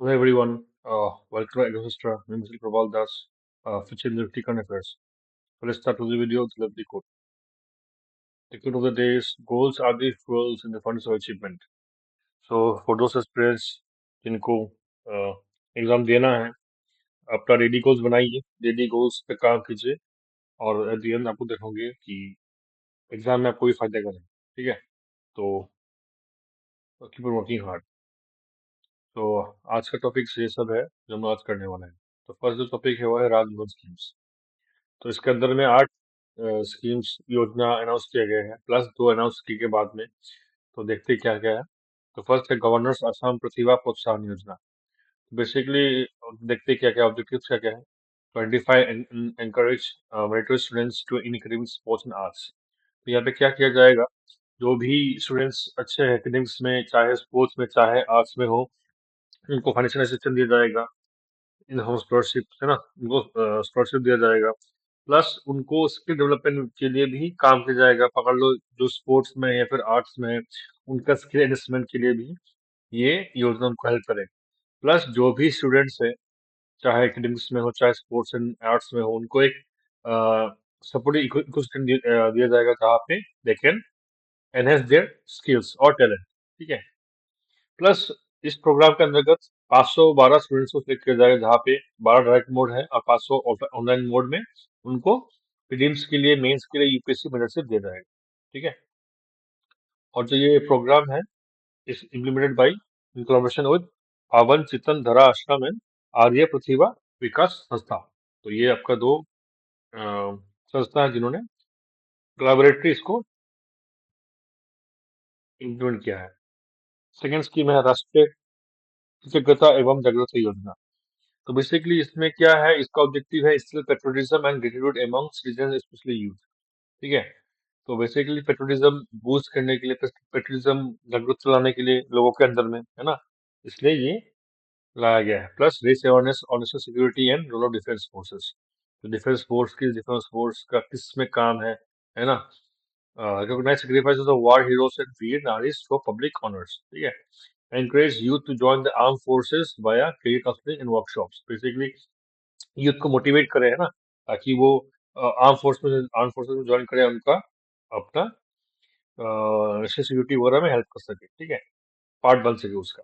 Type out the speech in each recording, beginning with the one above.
Hello everyone, welcome to Agriculture. My name is Prabal Das, Future Liberty Current Affairs. So let's start with the video with lovely quote. The quote of the day is goals are the fuels in the furnace of achievement. So for those aspirants जिनको exam देना है, अपना daily goals बनाइए, daily goals पे काम कीजिए और at the end आपको देखोगे कि एग्जाम में आपको भी फायदा करें, ठीक है? तो कीप वर्किंग हार्ड। तो आज का टॉपिक ये सब है जो हम आज करने वाले हैं। तो फर्स्ट जो टॉपिक है वो है राजभवन स्कीम्स। तो इसके अंदर में 8 स्कीम्स योजना अनाउंस किए गए हैं प्लस 2 अनाउंस की के बाद में। तो देखते हैं क्या क्या है। तो फर्स्ट है गवर्नर्स असम प्रतिभा प्रोत्साहन योजना। बेसिकली देखते हैं क्या क्या ऑब्जेक्टिव्स क्या क्या है। तो identify and encourage meritorious students to in academic sports and arts. तो यहाँ पे क्या किया जाएगा, जो भी स्टूडेंट्स अच्छे हैं एकेडमिक्स में, चाहे स्पोर्ट्स में चाहे आर्ट्स में हो, उनको फाइनेंशियल असिस्टेंस दिया जाएगा। इन हाउस स्कॉलरशिप है ना, उनको स्कॉलरशिप दिया जाएगा। प्लस उनको स्किल डेवलपमेंट के लिए भी काम किया जाएगा। पकड़ लो जो स्पोर्ट्स में या फिर आर्ट्स में है, उनका स्किल एनहेंसमेंट के लिए भी ये योजना उनको हेल्प करे। प्लस जो भी स्टूडेंट्स है, चाहे एकेडमिक्स में हो चाहे स्पोर्ट्स एंड आर्ट्स में हो, उनको एक सपोर्टिव इकोसिस्टम दिया जाएगा जहाँ पे they can enhance their skills और टैलेंट, ठीक है। प्लस इस प्रोग्राम के अंतर्गत 512 स्टूडेंट्स को सिलेक्ट किया जाएगा, जहाँ पे 12 डायरेक्ट मोड है और 500 ऑनलाइन मोड में उनको प्रीलिम्स के लिए, मेंस के लिए यूपीएससी मेरिट दिया जाएगा, ठीक है। और जो ये प्रोग्राम है इस implemented by in collaboration with पावन चितन धरा आश्रम एंड आर्य प्रतिभा विकास संस्था। तो ये आपका दो संस्था है जिन्होंने कोलैबोरेटरी इसको इम्प्लीमेंट किया है। सेकेंड स्कीम है राष्ट्रीय कृतज्ञता एवं जागरूकता योजना। तो बेसिकली इसमें क्या है, इसका ऑब्जेक्टिव है skill patriotism and gratitude among citizen specially youth, ठीक है। तो बेसिकली पेट्रोटिज्म बूस्ट करने के लिए, पेट्रोटिज्म जागरूकता लाने के लिए लोगों के अंदर में, है ना, इसलिए ये लाया गया है। Plus raise awareness on national security and role of defence forces. तो डिफेंस फोर्स का किस में काम है ना। Recognise sacrifices of war heroes and वीर नारीज फॉर पब्लिक ऑनर्स, ठीक है। Encourage youth to join the arm forces via career counselling and workshops. Basically youth को मोटिवेट करे, है ना, ताकि वो आर्म फोर्सेस में ज्वाइन करे, उनका अपना नेशनल सिक्योरिटी वगैरह में हेल्प कर सके, ठीक है, पार्ट बन सके उसका,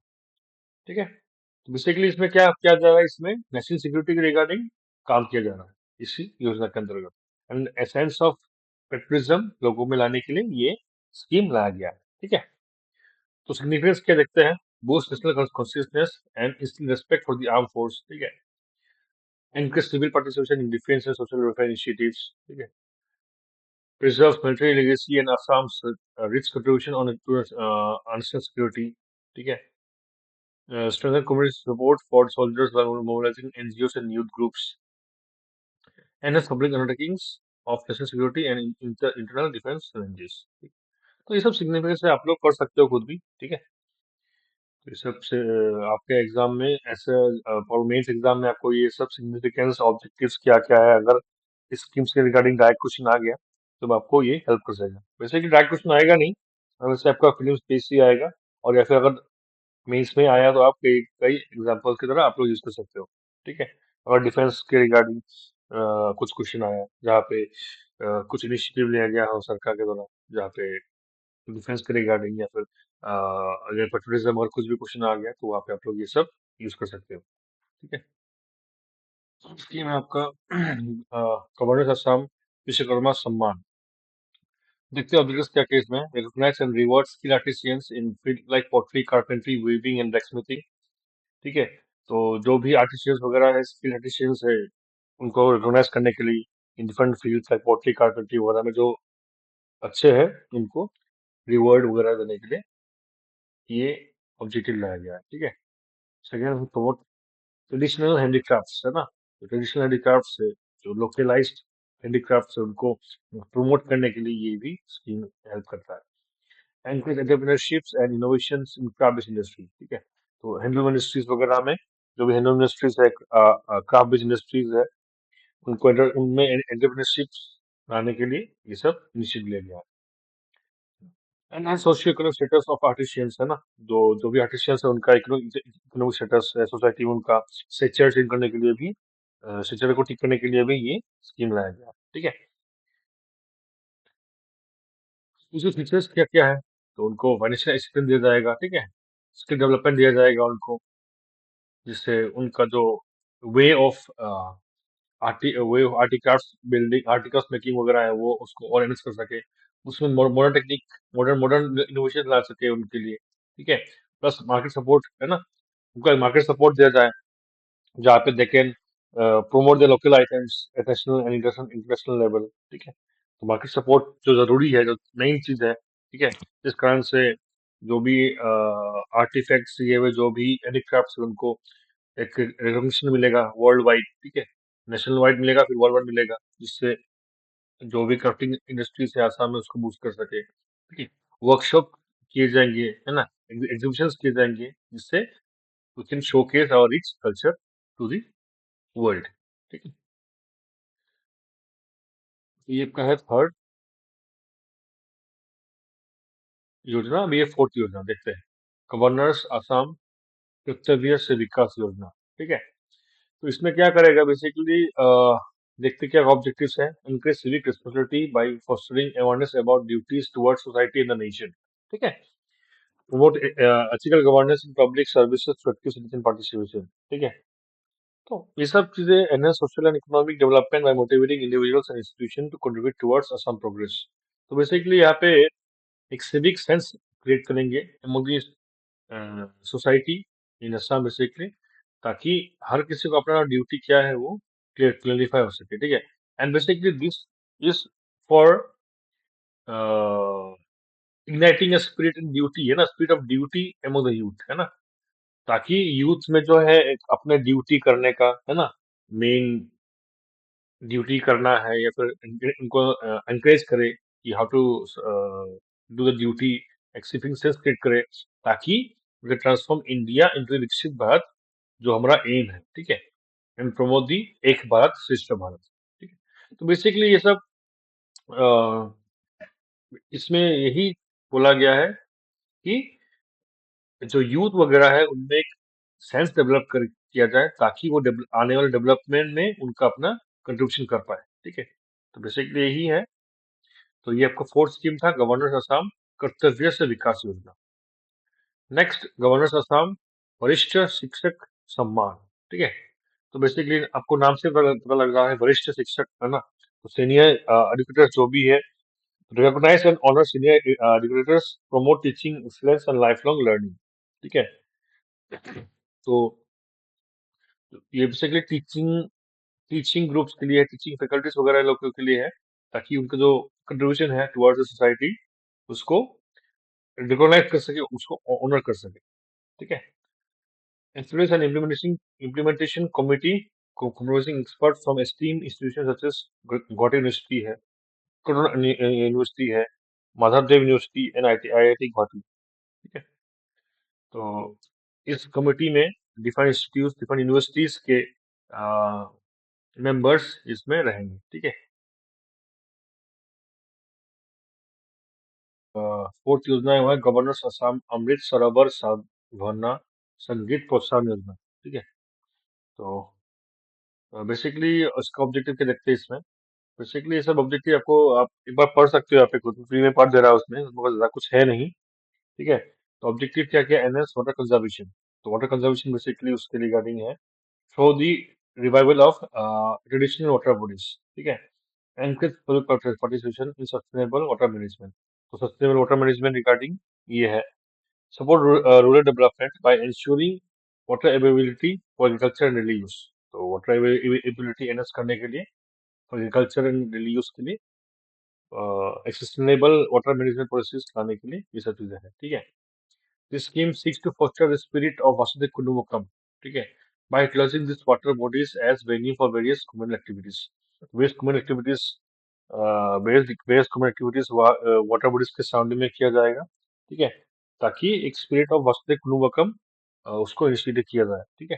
ठीक है। तो बेसिकली इसमें क्या किया जा रहा है, इसमें नेशनल सिक्योरिटी के रिगार्डिंग काम किया जा रहा है इसी योजना के अंतर्गत। एंड एसेंस ऑफ पेट्रिज्म लोगों में लाने के लिए ये स्कीम लाया गया है, ठीक है। तो सिग्निफिकेंस क्या देखते हैं, boost national consciousness and instil respect for the arm force, ठीक है। Encourage civil participation in defence and social welfare initiatives, ठीक है। Preserves military legacy and Assam's rich contribution on national security. ठीक है. Strengthen community support for soldiers by mobilizing NGOs and youth groups. Enhance public undertakings of national security and internal defense challenges. तो ये सब significance है, आप लोग कर सकते हो खुद भी, ठीक है। तो ये सब से आपके एग्जाम में ऐसे और मेंस एग्जाम में आपको ये सब सिग्निफिकेंस ऑब्जेक्टिव्स क्या क्या है, अगर स्कीम्स के रिगार्डिंग डायरेक्ट क्वेश्चन आ गया तो आपको ये हेल्प कर सकेगा। वैसे कि डायरेक्ट क्वेश्चन आएगा नहीं, वैसे आपका फिल्म स्पेस ही आएगा। और या फिर अगर मेंस में आया तो आप कई कई एग्जाम्पल की तरह आप लोग यूज कर सकते हो, ठीक है। अगर डिफेंस के रिगार्डिंग कुछ क्वेश्चन आया जहाँ पे कुछ इनिशिएटिव लिया गया हो सरकार के द्वारा, जहाँ पे डिफेंस के रिगार्डिंग या फिर अगर पेट्रोलिज्म और कुछ भी क्वेश्चन आ गया तो वहाँ पे आप लोग ये सब यूज कर सकते हो, ठीक है। स्कीम है आपका गवर्नेंस असम विश्वकर्मा सम्मान। देखते हैं ऑब्जेक्टिव्स क्या केस में recognise and reward skill artisans in field like pottery, carpentry, weaving and blacksmithing, ठीक है। तो जो भी आर्टिसियंस वगैरह है, स्किल आर्टिसियंस है, उनको रिकॉग्नाइज करने के लिए in different fields like pottery, carpentry वगैरह में जो अच्छे हैं, उनको रिवॉर्ड वगैरह देने के लिए ये ऑब्जेक्टिव लाया गया है, ठीक है। सेकेंड, प्रमोट ट्रेडिशनल हैंडीक्राफ्ट्स, है ना। तो ट्रेडिशनल हैंडीक्राफ्ट्स है, जो लोकलाइज्ड हैंडीक्राफ्ट्स है, उनको प्रमोट करने के लिए ये भी स्कीम हेल्प करता है। Encourage entrepreneurships and innovations in craft based industry, ठीक है। तो हैंडलूम इंडस्ट्रीज वगैरह में, जो भी हैंडलूम इंडस्ट्रीज है, क्राफ्ट बेस्ड इंडस्ट्रीज है, उनको उनमें एंटरप्रेन्योरशिप लाने के लिए ये सब इनिशिएटिव लिया गया है। And socio economic status of artisans है ना, जो जो भी आर्टिशियंस है उनका इकोनॉमिक स्टेटस है सोसाइटी में, उनका स्ट्रक्चर चेंज करने के लिए भी, स्ट्रक्चर को ठीक करने के लिए भी ये स्कीम लाया गया, ठीक है। उसके फीचर्स क्या क्या है, तो उनको फाइनेंशियल असिस्टेंस दिया जाएगा, ठीक है, स्किल डेवलपमेंट दिया जाएगा उनको, जिससे उनका जो way of way of art craft building, articles making वगैरह है वो उसको और एनहेंस कर सके, उसमें modern technique, modern modern innovation ला सके उनके लिए, ठीक है। प्लस मार्केट सपोर्ट है ना, उनको मार्केट सपोर्ट दिया जाए, जहाँ पे they can promote the local items at national and international level, ठीक है। तो मार्केट सपोर्ट जो जरूरी है, जो मेन चीज है, ठीक है, जिस कारण से जो भी आर्टिफैक्ट्स ये हुए, जो भी हैंडीक्राफ्ट्स उनको एक रिकॉग्निशन मिलेगा वर्ल्ड वाइड, ठीक है, नेशनल वाइड मिलेगा, फिर वर्ल्ड वाइड मिलेगा, जिससे जो भी क्राफ्टिंग इंडस्ट्रीज है आसाम में उसको बूस्ट कर सके, ठीक है। वर्कशॉप किए जाएंगे, है ना, एग्जीबिशंस किए जाएंगे, जिससे we can showcase our rich culture to the world, ठीक है। ये आपका है थर्ड योजना। अभी ये फोर्थ योजना देखते हैं, गवर्नर्स असम कर्तव्य से विकास योजना, ठीक है। तो इसमें क्या करेगा बेसिकली, देखते क्या ऑब्जेक्टिव्स है, increase civic responsibility by fostering awareness about duties towards society in the nation, ठीक है। Promote ethical governance in public services to active citizen participation, ठीक है। तो ये सब चीजें enhance social and economic development by motivating individuals and institution to contribute towards Assam progress. तो basically यहाँ पे एक सिविक सेंस क्रिएट करेंगे among the society in Assam basically, ताकि हर किसी को अपना ड्यूटी क्या है वो क्लियरिफाई हो सके, ठीक है। And basically this is for igniting spirit in duty, है ना, spirit of duty among the youth, है ना, ताकि यूथ में जो है एक अपने ड्यूटी करने का, है ना, मेन ड्यूटी करना है, या फिर इनको एनकरेज करे कि how to do the duty, accepting sense create करे, ताकि वी ट्रांसफॉर्म इंडिया इनटू विकसित भारत, जो हमारा एम है, ठीक है, एंड प्रमोट दी एक भारत श्रेष्ठ भारत, ठीक है। तो बेसिकली ये सब इसमें यही बोला गया है कि जो यूथ वगैरह है उनमें एक सेंस डेवलप कर किया जाए, ताकि वो आने वाले डेवलपमेंट में उनका अपना कंट्रीब्यूशन कर पाए, ठीक है। तो बेसिकली यही है। तो ये आपका फोर्थ स्कीम था, गवर्नर्स असम कर्तव्य से विकास योजना। नेक्स्ट, गवर्नर्स असम वरिष्ठ शिक्षक सम्मान, ठीक है। तो बेसिकली आपको नाम से पता लग रहा है, वरिष्ठ शिक्षक, है ना, तो सीनियर एजुकेटर्स जो भी है, recognise and honour senior educators, promote teaching excellence and life long learning, ठीक है। तो ये बेसिकली टीचिंग टीचिंग ग्रुप्स के लिए, टीचिंग फैकल्टीज वगैरह लोगों के लिए है, ताकि उनका जो कंट्रीब्यूशन है टुवर्ड्स द सोसाइटी उसको रिकॉग्नाइज कर सके, उसको ऑनर कर सके, ठीक है। Influence and implementation committee comprising experts from esteemed institutions such as Gautam University है, करुण यूनिवर्सिटी है, माधव देव यूनिवर्सिटी एंड IIT गुवाहाटी, ठीक है। तो इस कमेटी में डिफरेंट इंस्टीट्यूट, डिफरेंट यूनिवर्सिटीज के मेंबर्स इसमें रहेंगे, ठीक है। फोर्थ योजना है गवर्नर्स असम अमृत सरोवर साधना संगीत प्रोत्साहन योजना, ठीक है। तो बेसिकली इसका ऑब्जेक्टिव क्या देखते हैं इसमें, बेसिकली ये सब ऑब्जेक्टिव आपको आप एक बार पढ़ सकते हो, यहाँ पे खुद फ्री में पढ़ दे रहा है उसमें, बहुत ज्यादा कुछ है नहीं, ठीक है। तो ऑब्जेक्टिव क्या क्या, एनएस वाटर कंजर्वेशन, तो वाटर कंजर्वेशन बेसिकली उसके रिगार्डिंग है, through the revival of traditional water bodies, ठीक है, encourage public participation in sustainable water management. तो सस्टेनेबल वाटर मैनेजमेंट रिगार्डिंग ये है, support rural development by ensuring water availability for agriculture and daily use. तो water availability ensure करने के लिए, agriculture and daily use के लिए, एक सस्टेनेबल वाटर मैनेजमेंट पॉलिसीज लाने के लिए ये सब चीजें हैं, ठीक है। This scheme seeks to foster the spirit of वासुदेव कुटुंबकम, ठीक है, by utilising this water bodies as venue for various communal activities, various communal activities, various communal activities water bodies के सामने में किया जाएगा, ठीक है, ताकि एक स्पिरिट ऑफ वासुदेव कुटुंबकम उसको इनिशिएट किया जाए, ठीक है।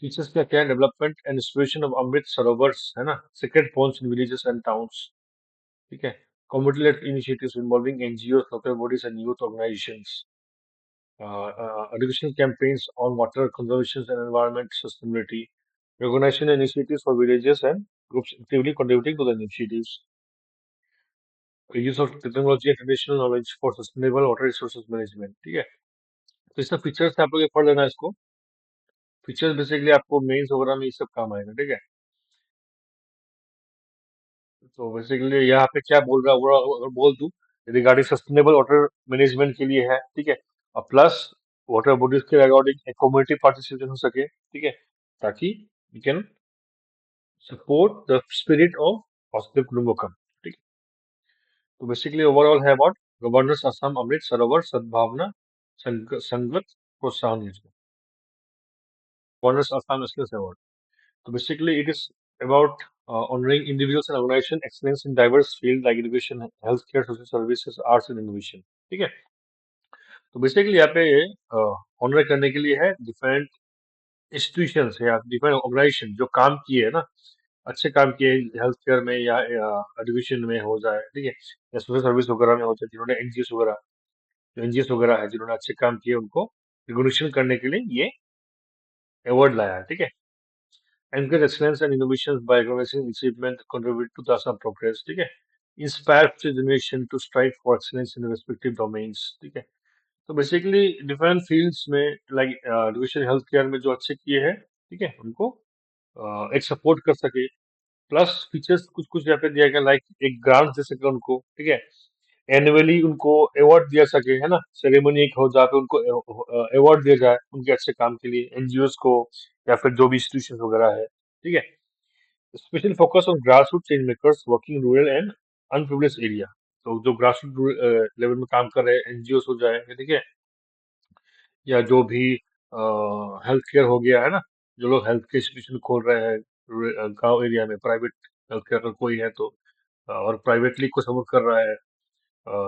फीचर्स क्या क्या है, development and installation of Amrit Sarovars, है ना, sacred ponds in villages and towns, ठीक है। community-led initiatives involving NGOs, local bodies, and youth organizations. Educational campaigns on water conservation and environment sustainability. Recognition initiatives for villages and groups actively contributing to the initiatives. Use of technology and traditional knowledge for sustainable water resources management. ठीक है, तो इसका features आप लोग एक पढ़ लेना इसको. फीचर्स बेसिकली आपको मेंस वगैरह में ये सब काम आएगा. ठीक है, तो बेसिकली यहाँ पे क्या बोल रहा है वो अगर बोल दूं, रिगार्डिंग सस्टेनेबल वाटर मैनेजमेंट के लिए है. ठीक है, और प्लस वाटर बॉडीज के रिगार्डिंग कम्युनिटी पार्टिसिपेशन हो सके. ठीक है, ताकि you can support the spirit of positive कुटुंबकम. ठीक है, तो बेसिकली ओवरऑल है about governance Assam Amrit Sarovar Sadbhavana Sangat Protsahan Yojana. Governance Assam skills award. So basically, it is about honoring individuals and organization excellence in diverse fields like education, healthcare, social services, arts and innovation. ठीक है, तो basically यहाँ पे ऑनर करने के लिए है डिफरेंट इंस्टीट्यूशंस या डिफरेंट ऑर्गेनाइजेशन जो काम किए है ना, अच्छे काम किए हेल्थ केयर में या एजुकेशन में हो जाए. ठीक है, या सोशल सर्विस वगैरह में हो जाए, जिन्होंने एनजीओ वगैरह है जिन्होंने अच्छे काम किए, उनको रिकॉग्निशन करने के लिए ये अवार्ड लाया है. ठीक है, encourage excellence and innovations by recognizing achievement contribute to the Assam progress. ठीक है, inspire future generation to strive for excellence in their respective domains. ठीक है, तो बेसिकली डिफरेंट फील्ड्स में लाइक एजुकेशन हेल्थ केयर में जो अच्छे किए हैं, ठीक है, उनको एक सपोर्ट कर सके. प्लस फीचर्स कुछ कुछ यहाँ पे दिया गया, लाइक एक ग्रांट दे सके उनको. ठीक है, एनुअली उनको अवार्ड दिया सके, है ना, सेरेमनी एक हो जहाँ पे उनको अवार्ड दिया जाए उनके अच्छे काम के लिए, एनजीओस को या फिर जो भी इंस्टीट्यूशन वगैरह है. ठीक है, special focus on grass route change makers working rural and unprivileged area. तो जो ग्रास रूट लेवल में काम कर रहे हैं एनजीओ हो जाए, ठीक है, या जो भी हेल्थ केयर हो गया है ना, जो लोग हेल्थ के इंस्टीट्यूशन खोल रहे हैं गांव एरिया में, प्राइवेट हेल्थ केयर का कोई है तो और प्राइवेटली को सपोर्ट कर रहा है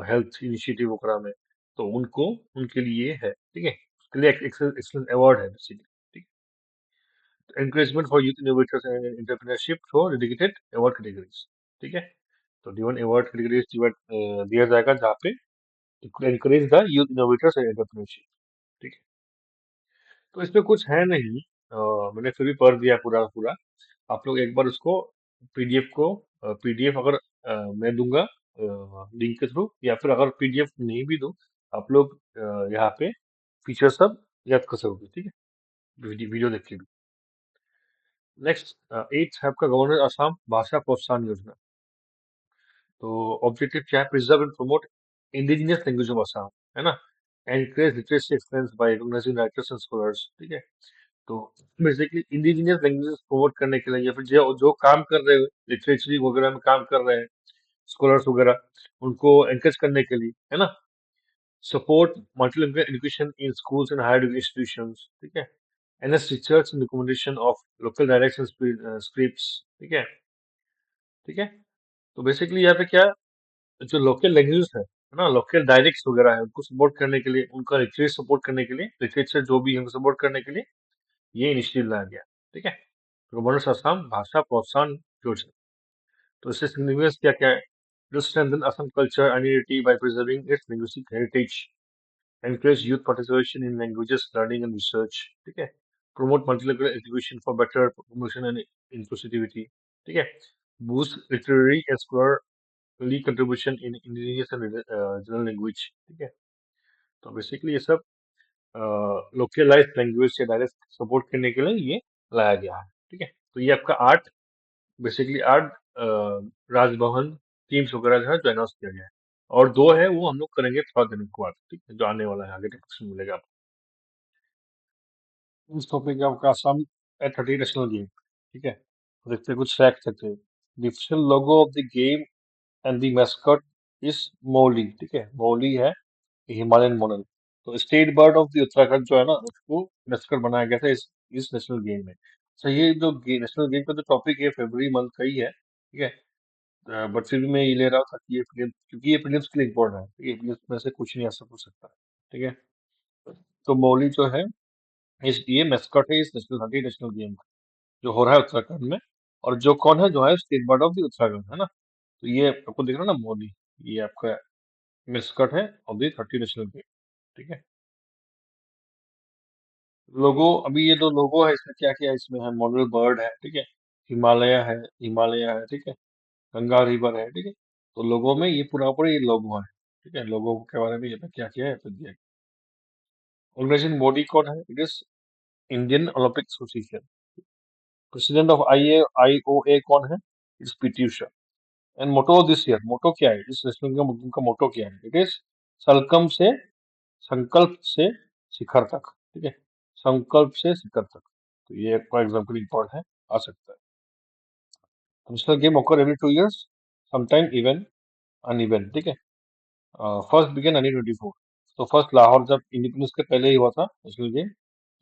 हेल्थ इनिशिएटिव वगैरह में, तो उनको उनके लिए है. ठीक है, उसके लिए एक एक्सलेंट अवार्ड है बेसिकली. ठीक है, encouragement for youth innovators and entrepreneurship for dedicated award categories. ठीक है, तो डिवन अवार्ड कैटेगरीज दिया जाएगा जहाँ पे encourage the youth innovators and entrepreneurship. ठीक है, तो इसमें कुछ है नहीं, मैंने फिर भी पढ़ दिया पूरा का पूरा. आप लोग एक बार उसको पीडीएफ को पीडीएफ अगर मैं दूंगा लिंक के थ्रू, या फिर अगर पीडीएफ नहीं भी दूं, आप लोग यहाँ पे फीचर सब याद कर सकोगे. ठीक है, वीडियो देख के भी. नेक्स्ट 8 है आपका गवर्नर असम भाषा प्रोत्साहन योजना. तो ऑब्जेक्टिव क्या है? Preserve and promote indigenous language of Assam, है ना, encourage literacy excellence by recognising writers and scholars. ठीक है, तो बेसिकली इंडिजिनियस लैंग्वेजेस प्रमोट करने के लिए या फिर जो जो काम कर रहे हैं लिटरेचर वगैरह में काम कर रहे हैं स्कॉलर्स वगैरह, उनको एनकरेज करने के लिए, है ना, support multilingual education in schools and higher education institutions. ठीक है, ensure research and recommendation of local dialects and scripts. ठीक है, ठीक है, तो बेसिकली यहाँ पे क्या, जो लोकल लैंग्वेजेस है ना, लोकल डायलेक्ट्स वगैरह है, उनको सपोर्ट करने के लिए, उनका लिटरेचर सपोर्ट करने के लिए, लिटरेचर जो भी है उनको सपोर्ट करने के लिए ये इनिशिएटिव लाया गया. ठीक है, गवर्नर असम भाषा प्रोत्साहन योजना. तो इससे सिग्निफिकेंस क्या क्या है? To strengthen Assam culture identity by preserving its linguistic heritage, encourage youth participation in languages learning and research. ठीक है, promote multilingual education for better promotion and inclusivity. ठीक है, boost literary and scholarly contribution in indigenous and regional language. ठीक है, तो basically ये सब localised language या डायरेक्ट सपोर्ट करने के लिए ये लाया गया है. ठीक है, तो ये आपका 8 बेसिकली 8 राजभवन टीम्स वगैरह जो है जो अनाउंस किया गया है, और 2 है वो हम लोग करेंगे थोड़ा दिन के बाद. ठीक है, जो आने वाला है आगे डिस्कशन मिलेगा आपको. इस टॉपिक आपका असम एट 30 नेशनल गेम. ठीक है, तो देखते हैं कुछ फैक्ट देखते हैं. The official logo of the game and the mascot is मौली. ठीक है, मौली है हिमालयन मॉडल. तो state bird of the Uttarakhand जो है ना, उसको मैस्कट बनाया गया था इस नेशनल गेम में. तो ये जो नेशनल गेम का जो टॉपिक है फरवरी मंथ का ही है. ठीक है, बट फिर भी मैं ये ले रहा था कि ये प्रीलिम्स, क्योंकि ये प्रीलिम्स के लिए इम्पोर्टेंट है. ठीक है, प्रीलिम्स में से कुछ नहीं ऐसा पूछ सकता है. ठीक है, तो मौली जो है ये मैस्कॉट है इस नेशनल हॉकी नेशनल गेम का, जो हो रहा है उत्तराखंड में. और जो कौन है, जो है state bird of the Uttarakhand, है ना. तो ये आपको दिख रहा है ना मौली, ये आपका मिसकट है ऑफ द 30 नेशनल गेम। ठीक है। लोगो, अभी ये जो लोगो है इसमें क्या क्या है, इसमें है मॉडल बर्ड है, ठीक है, हिमालय है, ठीक है, गंगा रिवर है, ठीक है। तो लोगो में ये पूरा पूरा ये लोगो है, ठीक है। लोगो के बारे में ये पे क्या क्या है तो दिया। ऑर्गेनाइजेशन बॉडी कौन है? It is Indian Olympic Association. President of IOA कौन है? It's PT Usha. And motto this year, motto क्या है इस नेशनल गेम का? मोटो क्या है? इट इज सलकम से संकल्प से शिखर तक, ठीक है, संकल्प से शिखर तक। तो ये एक फॉर एग्जाम्पल इंपॉर्टेंट है, आ सकता है। National game occur every 2 years, sometime even uneven, ठीक है। First began 1924। तो फर्स्ट लाहौर, जब इंडिपेंडेंस के पहले ही हुआ था नेशनल गेम,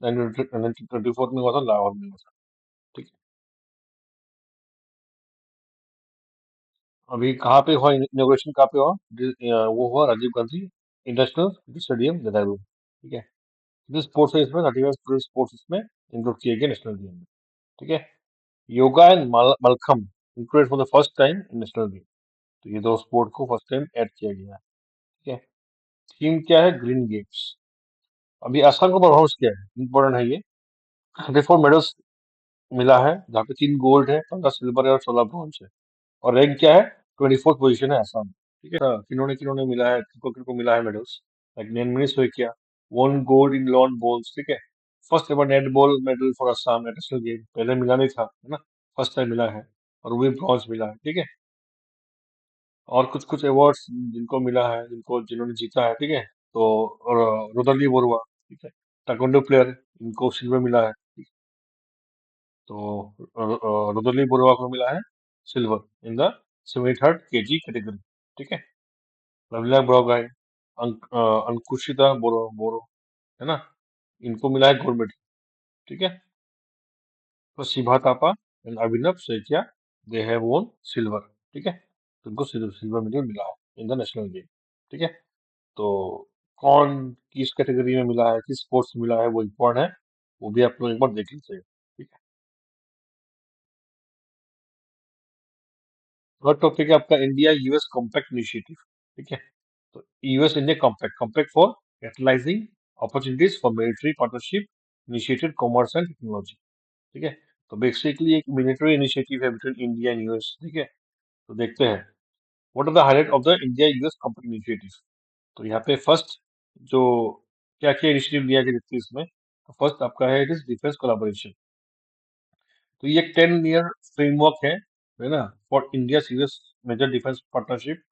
1924 में हुआ था, लाहौर में हुआ था, ठीक है। अभी कहाँ पे हुआ इनोग्रेशन? कहाँ पे हुआ? वो हुआ राजीव गांधी इंटरनेशनल स्टेडियम, देहरादून, ठीक है। जो स्पोर्ट्स है इसमें 35 स्पोर्ट्स इसमें इंक्लूड किए गए नेशनल गेम में, ठीक है। Yoga and mallakhamb included for the first time in national game. तो ये दो स्पोर्ट को फर्स्ट टाइम ऐड किया गया है, ठीक है। थीम क्या है? Green games. अभी असम का परफॉर्मेंस क्या है? इंपॉर्टेंट है ये। 34 मेडल्स मिला है, जहाँ पे 3 गोल्ड है, 15 सिल्वर है और 16 ब्रॉन्ज है। और रैंक क्या है? 24th पोजीशन है असम, ठीक है। किन्होंने किन्होंने मिला है, किनको किनको मिला है मेडल्स? लाइक नेम मिनिस हो क्या, won gold in lawn bowls, ठीक है। First ever netball medal for Assam at national game, पहले मिला नहीं था, है ना, फर्स्ट टाइम मिला है। और वो भी ब्रॉन्ज मिला है, ठीक है। और कुछ कुछ अवार्ड्स जिनको मिला है, जिन्होंने जीता है, ठीक है। तो रुदली बरुआ, ठीक है, ताइक्वांडो प्लेयर, इनको सिल्वर मिला है, ठीक है। तो रुदली बरुआ को मिला है silver in the 73rd KG category, ठीक है। रविला ब्रोगाई, अंकुशिता बोरो बोरो, है ना, इनको मिला है गोल्ड मेडल, ठीक है। तो Shibha Thapa and Abhinav Sethia, they have वोन सिल्वर, ठीक है। तो इनको सिल्वर मेडल मिला है इन द नेशनल गेम, ठीक है। तो कौन किस कैटेगरी में मिला है, किस स्पोर्ट्स में मिला है, वो इम्पोर्टेंट है, वो भी आप लोग एक बार देख लीजिए, ठीक है। थर्ड टॉपिक है आपका इंडिया यूएस कॉम्पैक्ट इनिशिएटिव, ठीक है। तो US India compact, compact for catalysing opportunities for military partnership, initiated commerce and technology, ठीक है। तो बेसिकली एक मिलिट्री इनिशिएटिव है बिटवीन इंडिया एंड यूएस, ठीक है। तो देखते हैं what are the highlight of the India US compact initiative. तो यहाँ पे फर्स्ट जो क्या क्या इनिशिएटिव लिया गया देखते हैं इसमें। तो फर्स्ट आपका है इट इज डिफेंस कोलाबोरेशन। तो ये 10 ईयर फ्रेमवर्क है ना, for India US major defence partnership,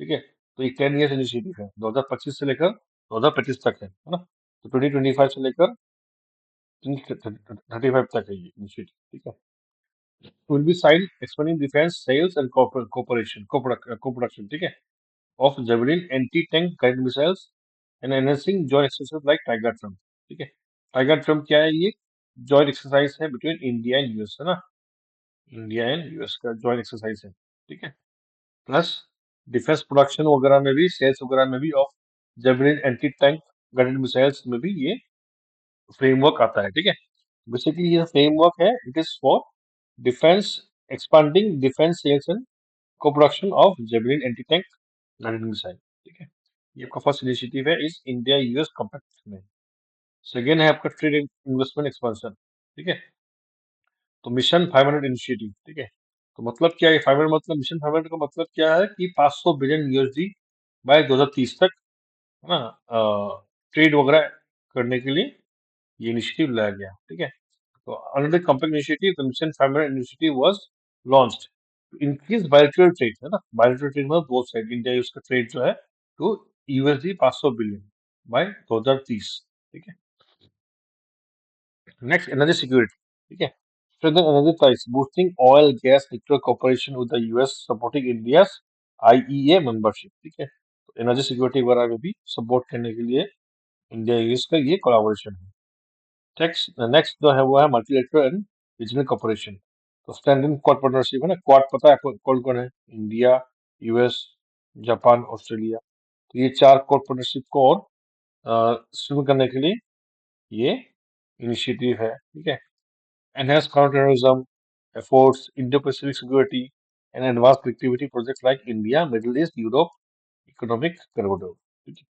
ठीक है। तो ये 10 ईयर्स इनिशिएटिव है, 2025 से लेकर 2025 तक है ना। तो 2025 से लेकर 2035 तक है ये इनिशिएटिव, ठीक है। Will be signed expanding defense sales and co-production, ठीक है, of Javelin anti-tank guided missiles and enhancing joint exercises like Tiger Trump, ठीक है। टाइगर ट्रम्प क्या है? ये जॉइंट एक्सरसाइज है बिटवीन इंडिया एंड यूएस, है ना, इंडिया एंड यूएस का जॉइंट एक्सरसाइज है, ठीक है। प्लस डिफेंस प्रोडक्शन वगैरह में भी, सेल्स वगैरह में भी of javelin anti tank guided missiles में भी ये फ्रेमवर्क आता है, ठीक है। बेसिकली ये फ्रेमवर्क है, it is for defence, expanding defence sales and co production of javelin anti tank guided missile, ठीक है। ये आपका फर्स्ट इनिशिएटिव है इस इंडिया यूएस कॉम्पैक्ट में। सेकेंड है आपका ट्रेड इन्वेस्टमेंट एक्सपेंशन, ठीक है। तो मिशन 500 इनिशिएटिव, ठीक है। तो मतलब क्या है 500, मतलब मिशन 500 का मतलब क्या है कि 500 बिलियन यूएसडी बाय 2030 तक, है ना, ट्रेड वगैरह करने के लिए ये इनिशिएटिव लाया गया, ठीक है। तो under the compact initiative the mission 500 initiative was launched to increase bilateral trade, है ना, बायलैटरल ट्रेड में बोथ साइड इंडिया यूएस का ट्रेड जो है टू यूएसडी 500 बिलियन बाय 2030, ठीक है। नेक्स्ट एनर्जी सिक्योरिटी, ठीक है। Strengthen energy ties, boosting oil gas sector cooperation with the US, supporting India's IEA membership, ठीक है। तो एनर्जी सिक्योरिटी वगैरह में भी सपोर्ट करने के लिए इंडिया यूएस का ये कोलैबोरेशन है। नेक्स्ट नेक्स्ट जो है वो है मल्टीलेटरल एंड रीजनल कॉपरेशन। तो स्टैंडिंग क्वाड पार्टनरशिप है ना, क्वाड पता है कौन कौन है? India, US, Japan, Australia. तो ये चार क्वाड पार्टनरशिप को और शुरू करने के लिए ये इनिशिएटिव है, ठीक है। Enhance counterterrorism efforts, Indo-Pacific security, and advanced connectivity projects like India, Middle East, Europe. Economic corridor, ठीक है।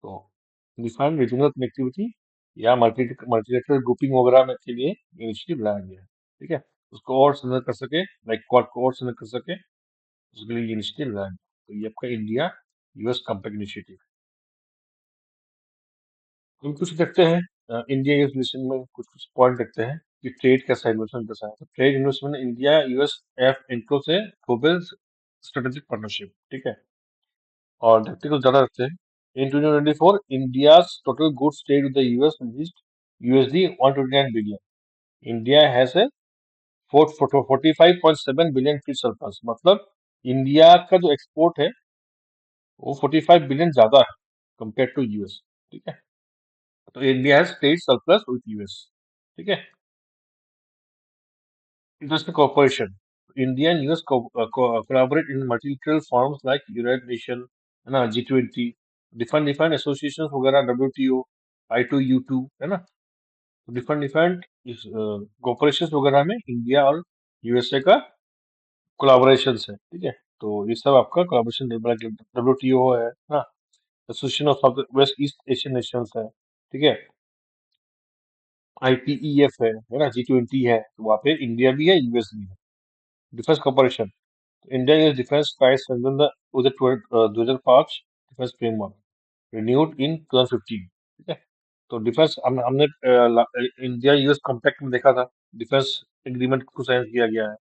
तो डिफाइंड रीजनल कनेक्टिविटी या मल्टीलेटरल ग्रुपिंग वगैरह में के लिए इनिशिएटिव लाया गया है, ठीक है। उसको और सुंदर कर सके, लाइक क्वाड को और सुंदर कर सके, उसके लिए ये इनिशिएटिव लाया गया। तो ये आपका इंडिया यूएस कॉम्पैक्ट इनिशिएटिव। हम कुछ देखते हैं इंडिया यूएस रिलेशन में कुछ कुछ पॉइंट देखते हैं कि ट्रेड कैसा इन्वेस्टमेंट कैसा है। तो trade investment India US F intro से ग्लोबल स्ट्रेटेजिक पार्टनरशिप, ठीक है। और देखते कुछ ज्यादा रखते हैं। इन 2024 India's total goods trade with the US reached USD 129 billion. India has a 45.7 billion trade surplus, मतलब इंडिया का जो एक्सपोर्ट है वो 45 बिलियन ज्यादा है कंपेयर टू यूएस, ठीक है। तो India has trade surplus with US, ठीक है। International cooperation. India and US collaborate in multilateral forums like United Nations, है ना, G20, डिफरेंट एसोसिएशंस वगैरह, WTO, I2U2, है ना। डिफरेंट कोऑपरेशन वगैरह में इंडिया और यूएसए का कोलाबोरेशन है, ठीक है। तो ये सब आपका कोलाबोरेशन, WTO है ना, association of south west east Asian Nations है, ठीक है। IPEF है ना, G20 है, तो वहाँ पे इंडिया भी है, यूएस भी है। Defence cooperation, India US defence price strengthen the with the 2005 defence framework renewed in 2015, ठीक है। तो डिफेंस हमने इंडिया यूएस कॉम्पैक्ट में देखा था, डिफेंस एग्रीमेंट को साइन किया गया है।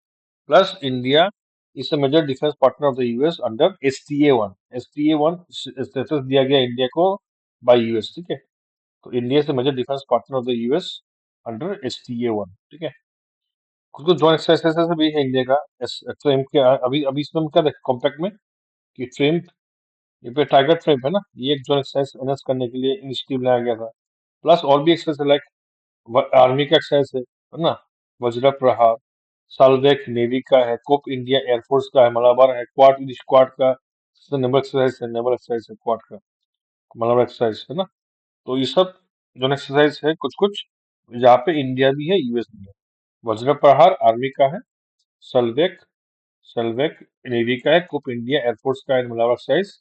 Plus India is a major defence partner of the US under STA1। STA1 status दिया गया इंडिया को बाय यूएस, ठीक है। तो इंडिया से major defence partner of the US under STA1, ठीक है। कुछ कुछ जॉइंट एक्सरसाइजेस भी है इंडिया का फ्रेम के। अभी अभी इसमें हम क्या देखा कॉम्पैक्ट में कि फ्रेम, ये पे टाइगर फ्रेम है ना, ये एक जॉइंट एक्सरसाइज एनहांस करने के लिए इनिशिएटिव लाया गया था। प्लस और भी एक्सरसाइज लाइक आर्मी का एक्सरसाइज है ना, वज्र प्रहार, साल्वेक नेवी का है, कोप इंडिया एयरफोर्स का है, मलाबार है, क्वाड स्क्वाड का नेवल एक्सरसाइज है, नेवल एक्सरसाइज है, क्वाड का मलाबार एक्सरसाइज है ना। तो ये सब जो एक्सरसाइज है कुछ कुछ, यहाँ पे इंडिया भी है, यूएस भी है। वज्र प्रहार आर्मी का है, सल्वेक सल्वेक नेवी का है, कुप इंडिया एयरफोर्स का है, मलाबार एक्सरसाइज,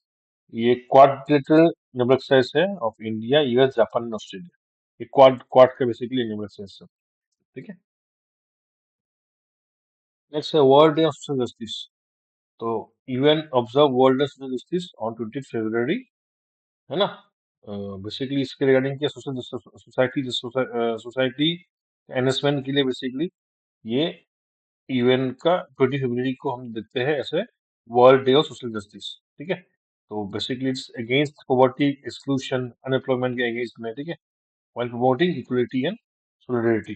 ये क्वाड्रिलेटरल नेवल एक्सरसाइज है of India US Japan and Australia. ये क्वाड क्वाड का बेसिकली नेवल एक्सरसाइज है, ठीक है। नेक्स्ट है world day of social justice. तो UN observe world day social justice on 20 फरवरी, है ना। बेसिकली इसके रिगार्डिंग क्या, सोशल सोसाइटी सोसाइटी एनएसमेंट के लिए बेसिकली ये यूएन का 20 फरवरी को हम देखते हैं ऐसे world day of social justice, ठीक है। तो basically it's against poverty, exclusion, unemployment के अगेंस्ट में, ठीक है, while promoting equality and solidarity।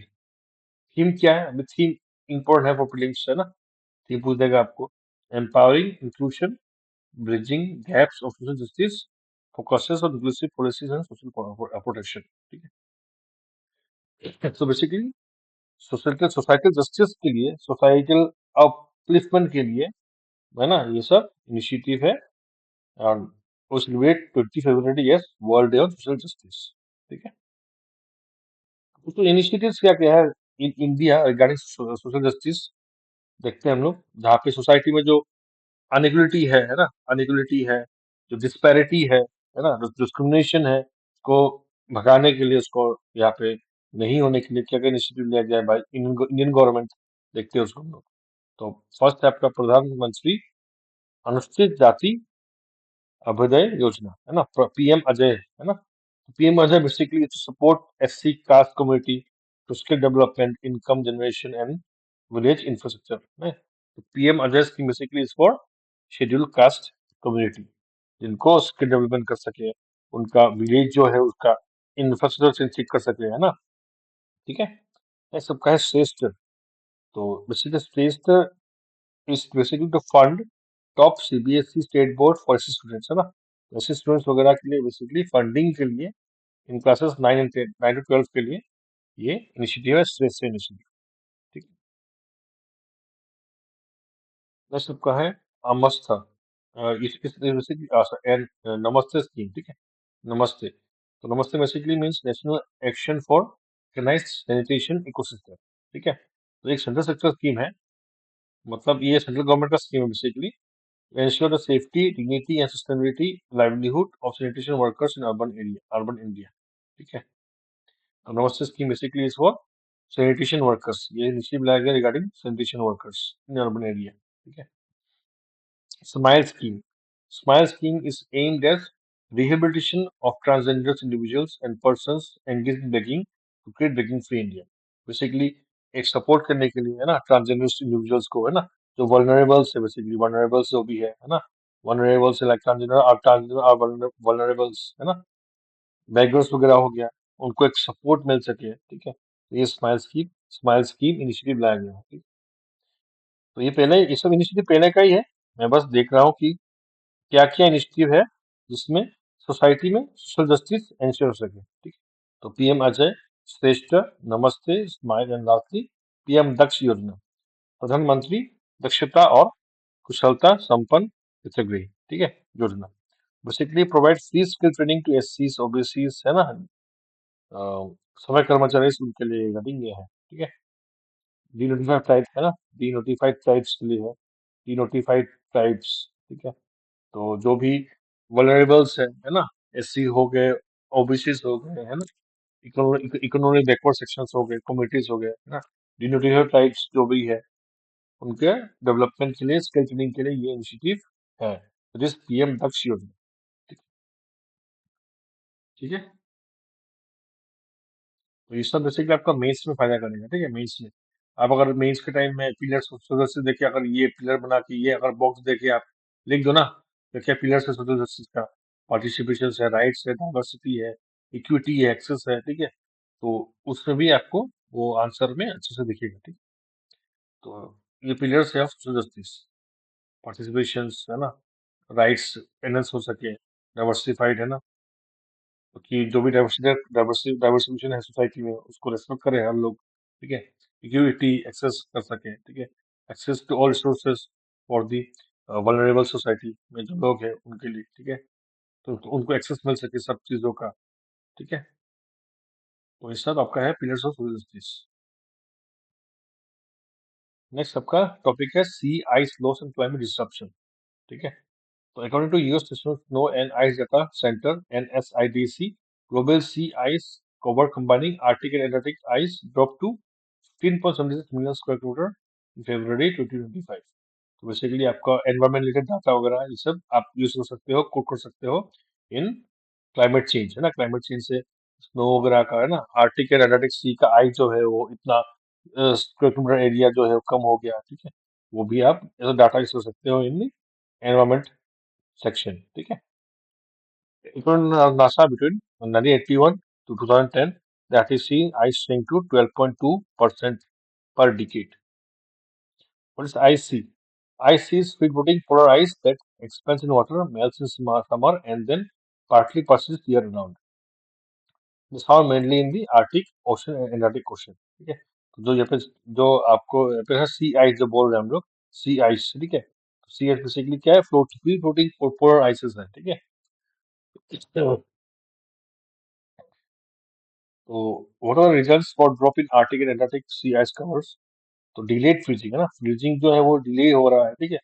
Theme क्या है, अभी थीम इंपॉर्टेंट है फॉर प्रीलिम्स, है ना। थीम पूछ देगा आपको, empowering inclusion, bridging gaps of social justice, focuses on inclusive policies and social protection, ठीक है। तो बेसिकली सोसाइटल सोसाइटल जस्टिस के लिए, सोसाइटल अपलिफ्टमेंट के लिए, है ना, ये सब इनिशिएटिव है। और वो celebrate 20 February yes world day of social justice, ठीक है। तो इनिशिएटिव्स क्या क्या है in India regarding social justice, देखते हैं हम लोग। जहाँ पे सोसाइटी में जो अनइक्वलिटी है ना, अनइक्वलिटी है, जो डिस्पैरिटी है ना, जो डिस्क्रिमिनेशन है, उसको भगाने के लिए, उसको यहाँ पे नहीं होने के लिए क्या क्या इनिशिएटिव लिया गया है भाई इंडियन गवर्नमेंट, देखते हैं उसको हम लोग। तो फर्स्ट है आपका प्रधानमंत्री अनुसूचित जाति अभ्युदय योजना, है ना, PM अजय, है ना। PM Ajay basically to support SC caste community to skill development, income generation and village infrastructure है। तो PM Ajay scheme basically is for scheduled caste community, जिनको स्किल डेवलपमेंट कर सके, उनका विलेज जो है उसका इंफ्रास्ट्रक्चर से ठीक कर सके, है ना, ठीक है। ये सबका है श्रेष्ठ। तो basically Shreshtha is basically to fund top CBSE state board for ऐसे स्टूडेंट्स, है ना। ऐसे स्टूडेंट्स वगैरह के लिए बेसिकली फंडिंग के लिए इन क्लासेस 9 to 12 के लिए ये इनिशिएटिव है, श्रेष्ठ इनिशिएटिव, ठीक है। नेक्स्ट आपका है अमस्था, इस बेसिकली एंड नमस्ते स्कीम, ठीक है। नमस्ते, तो Namaste basically means national action for organised sanitation ecosystem, ठीक है। तो एक सेंट्रल सेक्टर स्कीम है, मतलब ये सेंट्रल गवर्नमेंट का स्कीम है basically, ensure the safety, dignity and sustainability livelihood of sanitation workers in urban India. ठीक है, तो नमस्ते scheme basically is for sanitation workers. ये इनिशिएटिव लाया गया regarding sanitation workers in urban area. ठीक है, Smile Scheme. Smile Scheme is aimed at rehabilitation of transgender individuals and persons engaged in begging to create begging free India. Basically एक support करने के लिए है ना ट्रांसजेंडर इंडिविजुअल्स को है ना जो वल्नरेबल्स है बेसिकली वल्नरेबल्स जो भी है ना वल्नरेबल्स है लाइक ट्रांसजेंडर आर वल्नरेबल्स है ना बेगर्स वगैरह हो गया उनको एक सपोर्ट मिल सके ठीक है तो ये स्माइल स्कीम इनिशिएटिव लाया गया है ठीक? तो ये सब इनिशिएटिव पहले का ही है मैं बस देख रहा हूँ कि क्या क्या इनिशिएटिव है जिसमें सोसाइटी में सोशल जस्टिस एंश्योर हो सके ठीक है तो पीएम अजय श्रेष्ठ नमस्ते स्माइल एंड लास्टली पीएम दक्ष योजना प्रधानमंत्री दक्षता और कुशलता संपन्न हितग्राही ठीक है योजना basically provide free skill training to एससीज ओबीसीज है ना समय कर्मचारी उनके लिए रिगार्डिंग ये है ठीक है डी नोटिफाइड ट्राइब्स है ना डी नोटिफाइड ट्राइब्स के लिए है डी नोटिफाइड ट्राइब्स ठीक है तो जो भी वल्नरेबल्स है ना एससी हो गए ओबीसीज हो गए है ना इकोनॉमिक बैकवर्ड सेक्शंस हो गए कम्युनिटीज हो गए है ना डिनोटिफाइड ट्राइब्स जो भी है उनके डेवलपमेंट के लिए स्किल ट्रेनिंग के लिए ये इनिशिएटिव है दिस पीएम दक्ष योजना ठीक है तो ये सब बेसिकली आपका मेंस में फायदा करेगा ठीक है मेंस में आप अगर मेंस के टाइम में पिलर्स सोशल जस्टिस देखिए अगर ये पिलर बना के ये अगर बॉक्स देके आप लिख दो ना तो क्या पिलर्स है सोशल जस्टिस का पार्टिसिपेशन है राइट्स है डाइवर्सिटी है इक्विटी है एक्सेस है ठीक है तो उसमें भी आपको वो आंसर में अच्छे से दिखेगा ठीक तो ये पिलर्स है ऑफ सोशल जस्टिस पार्टिसिपेशन है ना राइट्स एनहेंस हो सके डाइवर्सिफाइड है ना कि जो भी डाइवर्सिफिकेशन है सोसाइटी में उसको रेस्पेक्ट करें हम लोग ठीक है इक्विटी एक्सेस कर सकें ठीक है access to all resources for the vulnerable society में जो लोग हैं उनके लिए ठीक है तो उनको एक्सेस मिल सके सब चीज़ों का ठीक है तो ये सब आपका है pillars of social justice next आपका टॉपिक है sea ice loss and climate disruption ठीक है So according to US National Snow and Ice Data Center (NSIDC), global sea ice cover combining Arctic and Antarctic ice dropped to 15.76 million square kilometer in February 2025. तो basically आपका environment related data वगैरह ये सब आप use कर सकते हो code कर सकते हो इन क्लाइमेट चेंज है ना क्लाइमेट चेंज से स्नो वगैरह का है ना आर्टिक एंड एंटार्क्टिक सी का आइस जो है वो इतना स्क्वायर किलोमीटर एरिया जो है वो कम हो गया ठीक है वो भी आप ऐसा डाटा यूज कर सकते हो इन एनवायरमेंट section. ठीक है it was NASA between 1981 to 2010 that is seeing ice shrink to 12.2% per decade. What is ice sea? Ice sea is free floating polar ice that expands in water, melts in summer, and then partly persists year round. This found mainly in the Arctic Ocean and Atlantic Ocean. ठीक है तो जो यहाँ पे जो आपको यहाँ पे है सी आइस जो बोल रहे हैं हम लोग सी आइस ठीक है सी आइस बेसिकली क्या है फ्री फ्लोटिंग पोलर आइसेस है ठीक है तो what are results for drop in Arctic and Antarctic sea ice covers तो डिलेड फ्रीजिंग है ना फ्रीजिंग जो है वो डिले हो रहा है ठीक है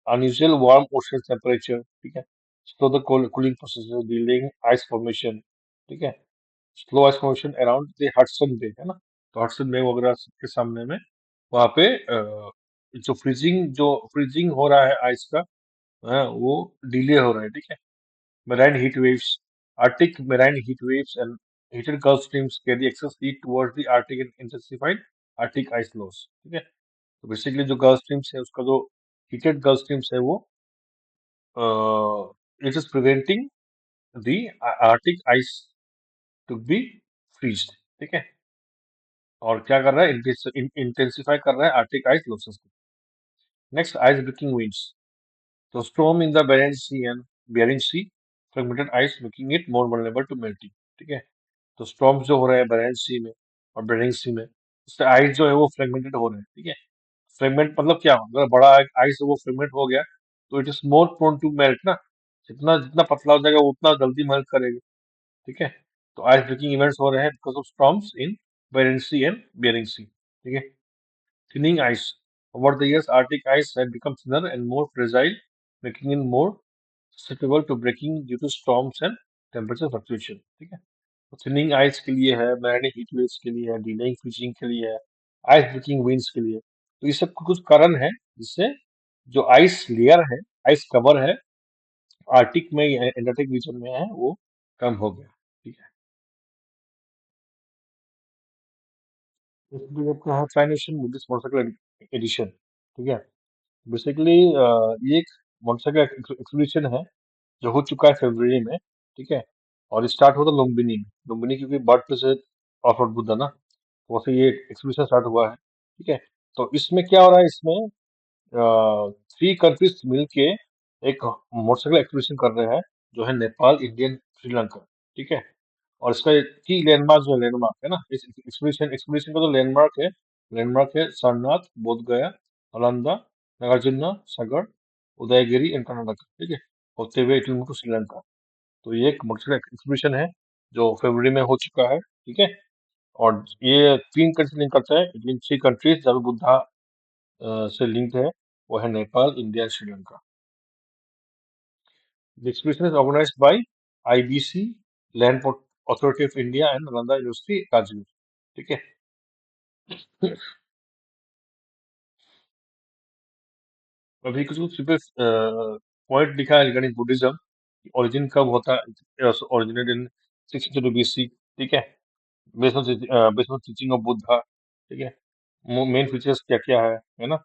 अनयूजुअल वार्म ओशन टेम्परेचर ठीक है slow the cooling process delaying ice formation ठीक है slow ice formation around the Hudson Bay है ना तो हडसन बे वगैरह के सामने में वहाँ पे जो फ्रीजिंग हो रहा है आइस का वो डिले हो रहा है ठीक है marine heat waves arctic marine heat waves and heated gulf streams carry excess heat towards the arctic and intensified arctic ice flows ठीक है तो बेसिकली जो गल्फ स्ट्रीम्स है उसका जो हीटेड गल्फ स्ट्रीम्स है वो it is preventing the Arctic ice to be freezed ठीक है और क्या कर रहा है इंटेंसिफाई कर रहा है आर्टिक आइस लॉसेस को नेक्स्ट आइस ब्रेकिंग विंड्स तो storm in the Bering Sea fragmented ice making it more vulnerable to melting ठीक है तो स्टॉर्म्स जो हो रहे हैं बेरिंग सी में और बेरिंग सी में उससे आइस जो है वो फ्रेगमेंटेड हो रहे हैं ठीक है फ्रेगमेंट मतलब क्या अगर बड़ा आइस है वो फ्रेगमेंट हो गया तो it is more prone to melt ना जितना जितना पतला हो जाएगा वो उतना जल्दी मेल्ट करेगा ठीक है तो आइस ब्रेकिंग इवेंट्स हो रहे हैं because of storms in Bering Sea and Bering Sea ठीक है thinning ice over the years arctic ice had become thinner and more fragile making in more susceptible to breaking due to storms and temperature fluctuation. ठीक है, तो thinning ice के लिए है, magnetic heat waves के लिए है, डिलेइंग फ्रीजिंग के लिए है, आइस ब्रेकिंग विंड्स के लिए। तो ये सब कुछ कारण है जिससे जो आइस लेयर है, आइस कवर है, आर्टिक में या एंटार्क्टिक रीजन में है, वो कम हो गया। ठीक है, इसलिए आपका है फाइनेंशियल मूडीज मोटरसाइकिल एडिशन। ठीक है, बेसिकली ये एक मोटरसाइकिल एक्सपीडिशन है जो हो चुका है फरवरी में। ठीक है, और स्टार्ट हुआ था लुम्बिनी में। लुम्बिनी क्योंकि बर्थ प्लेस है ऑफ लॉर्ड बुद्धा ना, तो वैसे ये एक्सपीडिशन स्टार्ट हुआ है। ठीक है, तो इसमें क्या हो रहा है, इसमें 3 कंट्रीज मिलके एक मोटरसाइकिल एक्सपीडिशन कर रहे हैं, जो है नेपाल, इंडियन, श्रीलंका। ठीक है, और इसका की लैंडमार्क जो लैंडमार्क है ना, इस एक्सपीडिशन एक्सपीडिशन का जो लैंडमार्क है सारनाथ, बोध गया, नालंदा, नागार्जुन सागर, उदयगिरी एंड कर्नाटक। ठीक है, होते हुए इट टू श्रीलंका। तो ये एक मोटरसाइकिल एक्सपीडिशन है जो फरवरी में हो चुका है। ठीक है, और ये 3 कंट्री लिंक करता है। इट मीन 3 कंट्रीज जब बुद्धा से लिंक्ड है, वो है Nepal, India, Sri Lanka. The expedition is organised by IBC, land authority of India and Nalanda university Rajgir. ठीक है, अभी कुछ कुछ पॉइंट लिखा है रिगार्डिंग बुद्धिज्म, ओरिजिन कब होता है, ओरिजिनेट इन 6 BC। ठीक है, based on teaching of Buddha. ठीक है, मेन फीचर्स क्या क्या है ना,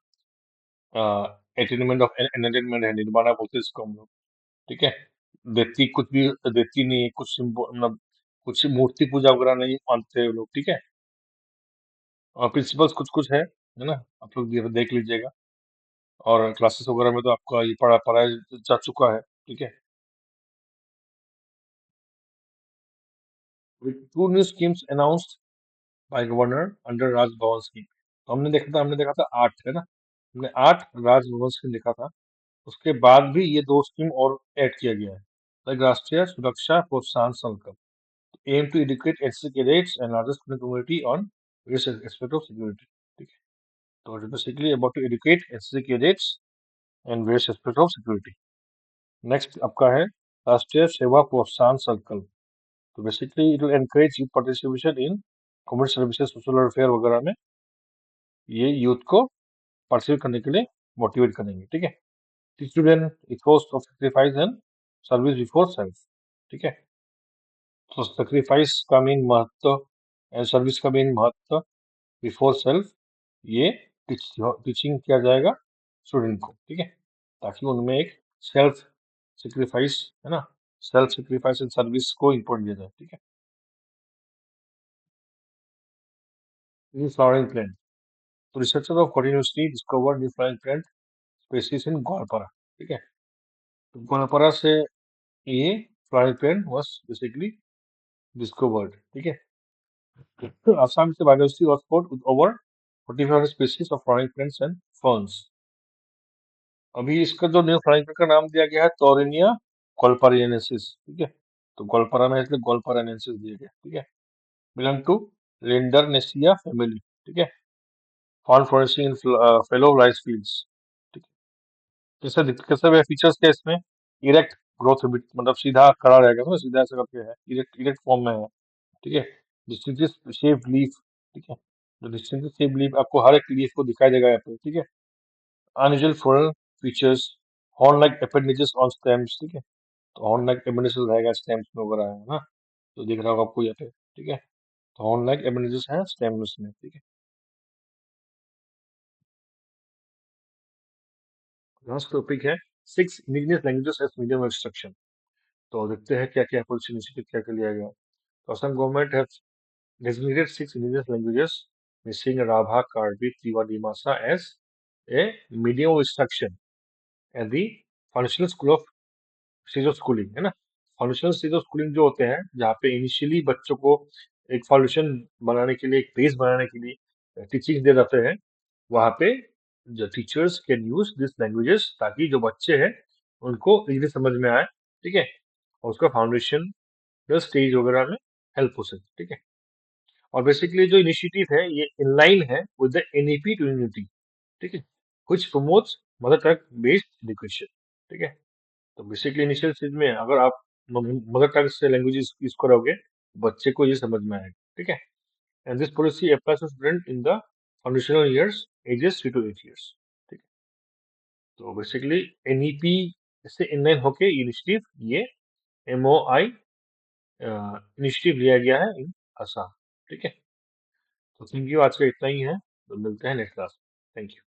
अटेनमेंट ऑफ एनलाइटमेंट है, निर्वाणा बोलते हैं इसको हम लोग। ठीक है, देती कुछ भी देती नहीं, कुछ मतलब कुछ मूर्ति पूजा वगैरह नहीं मानते हैं वो लोग। ठीक है, और प्रिंसिपल्स कुछ कुछ है ना, आप लोग ये देख लीजिएगा। और क्लासेस वगैरह में तो आपका ये पढ़ाया जा चुका है। ठीक है, two new schemes announced by governor under Raj Bhavan scheme. तो हमने देखा था 8 है ना, हमने 8 राजभवन स्कीम देखा था। उसके बाद भी ये 2 स्कीम और ऐड किया गया है, लाइक राष्ट्रीय Suraksha Protsahan Sankalp, aim to educate NCC cadets and largest student community on various aspect of security. ठीक है, तो basically about to educate NCC cadets and various aspect of security. Next आपका है राष्ट्रीय सेवा प्रोत्साहन संकल्प। तो basically it will encourage youth participation in community services, social welfare वगैरह में ये youth को पार्टिसिपेट करने के लिए मोटिवेट करेंगे। ठीक है, student ethos of sacrifice and service before self. ठीक है, तो सेक्रीफाइस का मेन महत्व एंड सर्विस का मेन महत्व बिफोर सेल्फ, ये टीचिंग किया जाएगा स्टूडेंट को। ठीक है, ताकि उनमें एक सेल्फ सेक्रीफाइस है ना, सेल्फ सेक्रीफाइस एंड सर्विस को इम्पोर्टेंट दिया जाए। ठीक है, न्यू फ्लावरिंग प्लांट। तो researcher of Kota university discover new flowering plant species in Goalpara. ठीक है, तो गोलपारा से ये flowering plant was basically discovered. ठीक है, तो आसाम से biodiversity hotspot with over 45 species of flowering plants and ferns। अभी इसका जो न्यू फ्लावरिंग प्लांट का नाम दिया गया है तोरिनिया गोल्पारिनेसिस। ठीक है, तो गोल्पारा में इसलिए गोल्पारानेसिस दिया गया। ठीक है, बिलोंग टू लेंडरनेसिया फैमिली। ठीक है, फाउंड फ्लोरिशिंग इन फेलो राइस फील्ड्स। ठीक है, कैसे वे फीचर्स क्या इसमें, इरेक्ट ग्रोथ हैबिट, मतलब सीधा खड़ा रहेगा ना, सीधा ऐसा करके है, इरेक्ट इरेक्ट फॉर्म में है। ठीक है, डिस्टिंक्टिव शेप लीफ। ठीक है, जो डिस्टिंक्टिव शेप लीफ आपको हर एक लीफ को दिखाई देगा यहाँ पे। ठीक है, unusual floral features, horn like appendages on stems. ठीक है, तो हॉर्न लाइक एपेंडेजेस रहेगा स्टेम्स में वगैरह है ना, तो दिख रहा होगा आपको यहाँ पे। ठीक है, तो हॉर्न लाइक एपेंडेजेस है स्टेम्स में। ठीक है, लास्ट टॉपिक है 6 indigenous languages as medium of instruction. तो देखते हैं क्या क्या पॉलिसी इनिशिएटिव क्या क्या लिया गया। तो Assam government has designated 6 indigenous languages, missing Rabha, Karbi, Tiwa, Dimasa as a medium of instruction at the functional school of stage of schooling है ना। फाउंडेशनल स्टेज ऑफ स्कूलिंग जो होते हैं, जहाँ पे इनिशियली बच्चों को एक फाउंडेशन बनाने के लिए, एक बेस बनाने के लिए टीचिंग दे जाते हैं, वहाँ पे जो teachers can use this languages, ताकि जो बच्चे हैं उनको इजीली समझ में आए। ठीक है, और उसका फाउंडेशन स्टेज वगैरह में हेल्प हो सके। ठीक है, और बेसिकली जो इनिशिएटिव है ये इनलाइन है विद द एनईपी 2020। ठीक है, which promotes mother tongue based education. ठीक है। तो बेसिकली इनिशियल स्टेज में अगर आप मदर टंग से लैंग्वेज यूज करोगे, बच्चे को ये समझ में आएगा। ठीक है। And this policy applies to student in the foundational years, ages 3 to 8 years। ठीक है। तो बेसिकली एनईपी से इनलाइन होके इनिशिएटिव ये एमओआई इनिशिएटिव लिया गया है इन असम। ठीक है। तो थैंक यू, आज का इतना ही है, तो मिलते हैं नेक्स्ट क्लास। Thank you.